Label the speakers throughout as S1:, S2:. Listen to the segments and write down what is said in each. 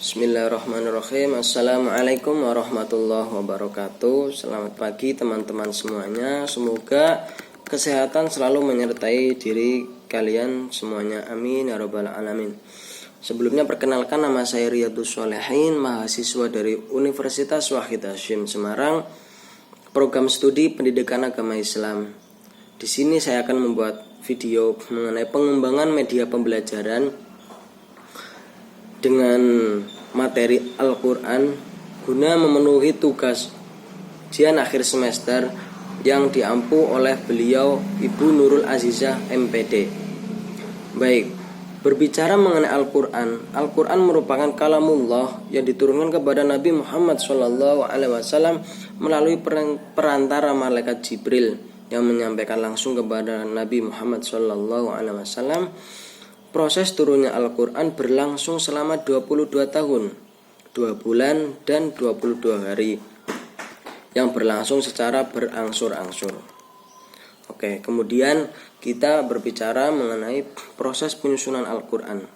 S1: Bismillahirrahmanirrahim. Assalamualaikum warahmatullahi wabarakatuh. Selamat pagi teman-teman semuanya. Semoga kesehatan selalu menyertai diri kalian semuanya. Amin ya rabbal alamin. Sebelumnya perkenalkan, nama saya Riyadus Shalihin, mahasiswa dari Universitas Wahid Hasyim Semarang, program studi Pendidikan Agama Islam. Di sini saya akan membuat video mengenai pengembangan media pembelajaran dengan materi Al-Quran guna memenuhi tugas ujian akhir semester yang diampu oleh beliau Ibu Nurul Azizah MPD. Baik, berbicara mengenai Al-Quran, Al-Quran merupakan kalamullah yang diturunkan kepada Nabi Muhammad SAW melalui perantara malaikat Jibril yang menyampaikan langsung kepada Nabi Muhammad SAW. Proses turunnya Al-Quran berlangsung selama 22 tahun, 2 bulan, dan 22 hari yang berlangsung secara berangsur-angsur. Oke, kemudian kita berbicara mengenai proses penyusunan Al-Quran.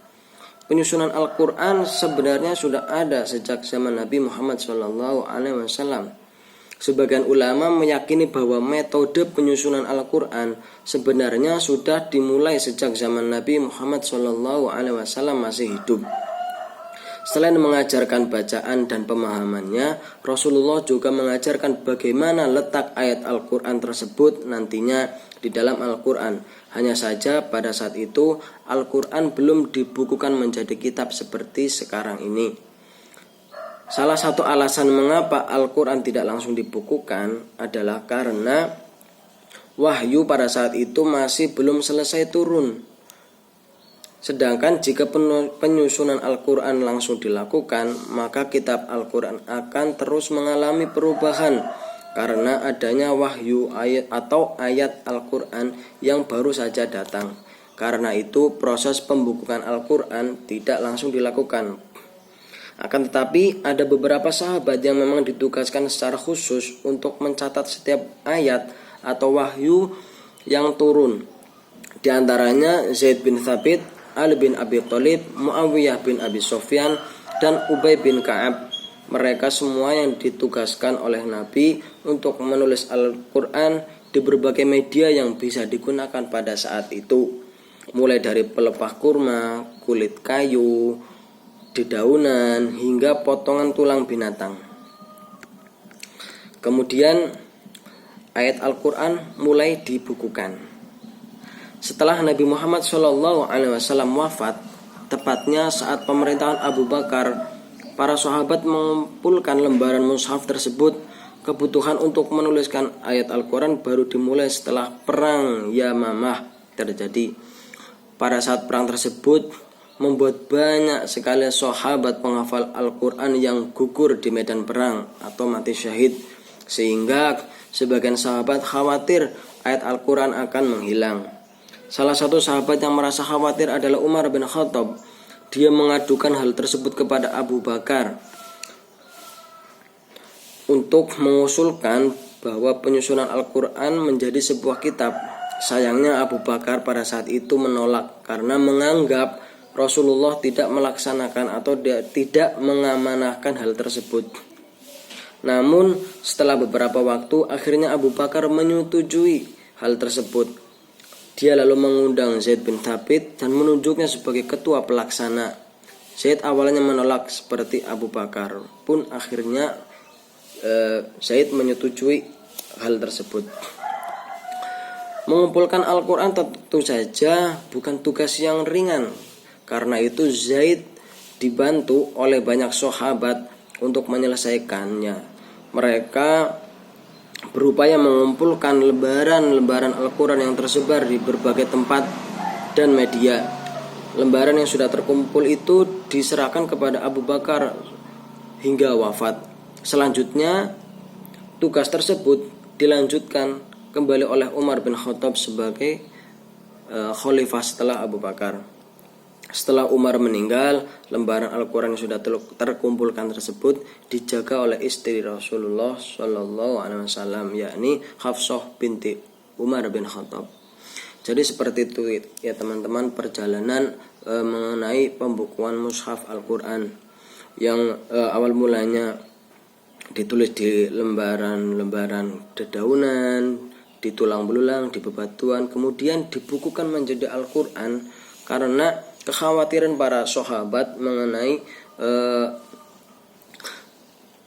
S1: Penyusunan Al-Quran sebenarnya sudah ada sejak zaman Nabi Muhammad SAW. Sebagian ulama meyakini bahwa metode penyusunan Al-Quran sebenarnya sudah dimulai sejak zaman Nabi Muhammad SAW masih hidup. Selain mengajarkan bacaan dan pemahamannya, Rasulullah juga mengajarkan bagaimana letak ayat Al-Quran tersebut nantinya di dalam Al-Quran. Hanya saja pada saat itu Al-Quran belum dibukukan menjadi kitab seperti sekarang ini. Salah satu alasan mengapa Al-Quran tidak langsung dibukukan adalah karena wahyu pada saat itu masih belum selesai turun. Sedangkan jika penyusunan Al-Quran langsung dilakukan, maka kitab Al-Quran akan terus mengalami perubahan karena adanya wahyu ayat atau ayat Al-Quran yang baru saja datang. Karena itu proses pembukukan Al-Quran tidak langsung dilakukan. Akan tetapi ada beberapa sahabat yang memang ditugaskan secara khusus untuk mencatat setiap ayat atau wahyu yang turun. Di antaranya Zaid bin Thabit, Ali bin Abi Thalib, Muawiyah bin Abi Sufyan, dan Ubay bin Ka'ab. Mereka semua yang ditugaskan oleh Nabi untuk menulis Al-Quran di berbagai media yang bisa digunakan pada saat itu. Mulai dari pelepah kurma, kulit kayu, dedaunan, hingga potongan tulang binatang. Kemudian ayat Al-Quran mulai dibukukan. Setelah Nabi Muhammad SAW wafat, tepatnya saat pemerintahan Abu Bakar, para sahabat mengumpulkan lembaran mushaf tersebut. Kebutuhan untuk menuliskan ayat Al-Quran baru dimulai setelah perang Yamamah terjadi. Pada saat perang tersebut membuat banyak sekali sahabat penghafal Al-Quran yang gugur di medan perang atau mati syahid, sehingga sebagian sahabat khawatir ayat Al-Quran akan menghilang. Salah satu sahabat yang merasa khawatir adalah Umar bin Khattab. Dia mengadukan hal tersebut kepada Abu Bakar untuk mengusulkan bahwa penyusunan Al-Quran menjadi sebuah kitab. Sayangnya Abu Bakar pada saat itu menolak karena menganggap Rasulullah tidak melaksanakan atau tidak mengamanahkan hal tersebut. Namun setelah beberapa waktu akhirnya Abu Bakar menyetujui hal tersebut. Dia lalu mengundang Zaid bin Thabit dan menunjuknya sebagai ketua pelaksana. Zaid awalnya menolak seperti Abu Bakar, pun akhirnya Zaid menyetujui hal tersebut. Mengumpulkan Al-Quran tentu saja bukan tugas yang ringan. Karena itu Zaid dibantu oleh banyak sahabat untuk menyelesaikannya. Mereka berupaya mengumpulkan lembaran-lembaran Al-Quran yang tersebar di berbagai tempat dan media. Lembaran yang sudah terkumpul itu diserahkan kepada Abu Bakar hingga wafat. Selanjutnya tugas tersebut dilanjutkan kembali oleh Umar bin Khattab sebagai khalifah setelah Abu Bakar. Setelah Umar meninggal, lembaran Al-Quran yang sudah terkumpulkan tersebut dijaga oleh istri Rasulullah SAW, yakni Hafsah binti Umar bin Khattab. Jadi seperti itu ya teman-teman perjalanan mengenai pembukuan mushaf Al-Quran. yang awal mulanya ditulis di lembaran-lembaran dedaunan, di tulang belulang, di bebatuan, kemudian dibukukan menjadi Al-Quran karena kekhawatiran para sahabat mengenai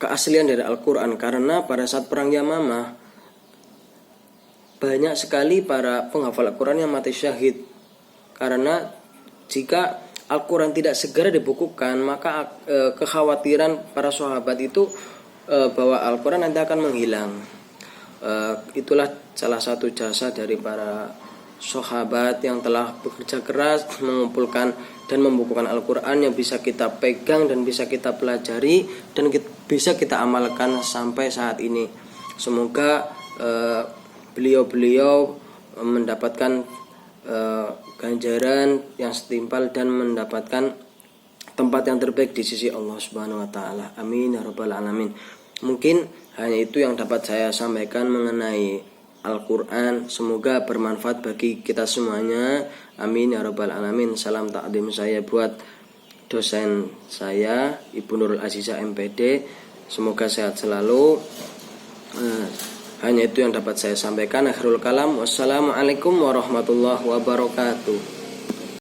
S1: keaslian dari Al-Quran. Karena pada saat perang Yamamah banyak sekali para penghafal Al-Quran yang mati syahid. Karena jika Al-Quran tidak segera dibukukan, maka kekhawatiran para sahabat itu bahwa Al-Quran nanti akan menghilang. Itulah salah satu jasa dari para sahabat yang telah bekerja keras mengumpulkan dan membukukan Al-Quran yang bisa kita pegang dan bisa kita pelajari dan bisa kita amalkan sampai saat ini. Semoga beliau-beliau mendapatkan ganjaran yang setimpal dan mendapatkan tempat yang terbaik di sisi Allah Subhanahu wa taala. Amin ya rabbal alamin. Mungkin hanya itu yang dapat saya sampaikan mengenai Al-Quran. Semoga bermanfaat bagi kita semuanya. Amin ya rabbal alamin. Salam takdim saya buat dosen saya, Ibu Nurul Azizah MPD. Semoga sehat selalu. Hanya itu yang dapat saya sampaikan. Akhirul kalam. Wassalamualaikum warahmatullahi wabarakatuh.